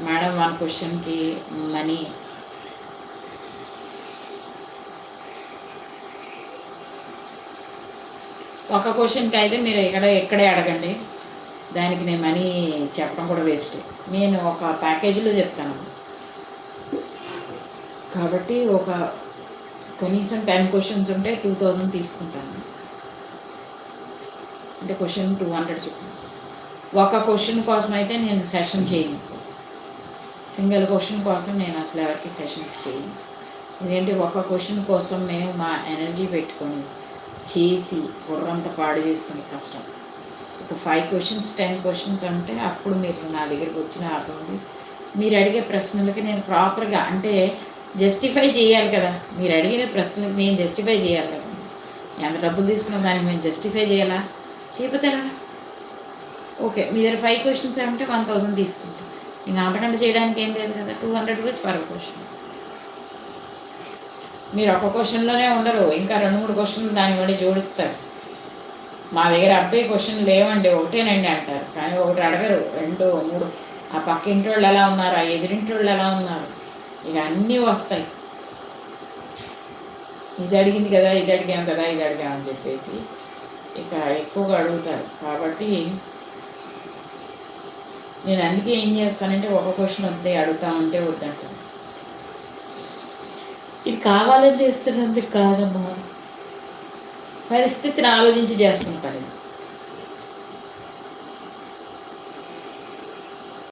Madam 1 క్వశ్చన్కి money ఒక క్వశ్చన్కి అయితే మీరు ఎక్కడే అడగండి, దానికి నేను మనీ చెప్పడం కూడా వేస్ట్. నేను ఒక ప్యాకేజీలో చెప్తాను కాబట్టి కనీసం 10 క్వశ్చన్స్ ఉంటే 2000 తీసుకుంటాను. అంటే క్వశ్చన్ 200 చొప్పున. ఒక క్వశ్చన్ కోసం అయితే నేను సెషన్ చేయను, సింగిల్ క్వశ్చన్ కోసం నేను అసలు ఎవరికి సెషన్స్ చేయను. ఎందుకంటే ఒక క్వశ్చన్ కోసం మేము మా ఎనర్జీ పెట్టుకొని చేసి బుర్రంతా పాడు చేసుకునే కష్టం. ఒక 5 క్వశ్చన్స్ 10 క్వశ్చన్స్ అంటే అప్పుడు మీరు నా దగ్గరికి వచ్చిన అర్థం మీరు అడిగే ప్రశ్నలకి నేను ప్రాపర్గా అంటే జస్టిఫై చేయాలి కదా. మీరు అడిగిన ప్రశ్నలకి నేను జస్టిఫై చేయాలి కదా. ఎంత డబ్బులు తీసుకున్న దానికి మేము జస్టిఫై చేయాలా? చేయకపోతే ఓకే, మీ దగ్గర 5 క్వశ్చన్స్ అంటే 1000 తీసుకుంటాం. ఇంకా అంతకంటే చేయడానికి ఏం లేదు కదా. 200 రూపీస్ పర్ క్వశ్చన్. మీరు ఒక క్వశ్చన్లోనే ఉండరు, ఇంకా 2-3 క్వశ్చన్లు దాన్ని బట్టి జోడిస్తారు. మా దగ్గర అబ్బాయి క్వశ్చన్ లేవండి, ఒకటేనండి అంటారు, కానీ ఒకటి అడగరు, 2 3 ఆ పక్క ఇంటి వాళ్ళు ఎలా ఉన్నారు, ఆ ఎదురింటి వాళ్ళు ఎలా ఉన్నారు, ఇక అన్నీ వస్తాయి. ఇది అడిగింది కదా, ఇది అడిగాం కదా, ఇది అడిగామని చెప్పేసి ఇక ఎక్కువగా అడుగుతారు. కాబట్టి నేను అందుకే ఏం చేస్తానంటే ఒక క్వశ్చన్ వద్దే అడుగుతా ఉంటే వద్దంటాను. ఇది కావాలని చేస్తున్నందుకు కాదమ్మా, పరిస్థితిని ఆలోచించి చేస్తున్న పని.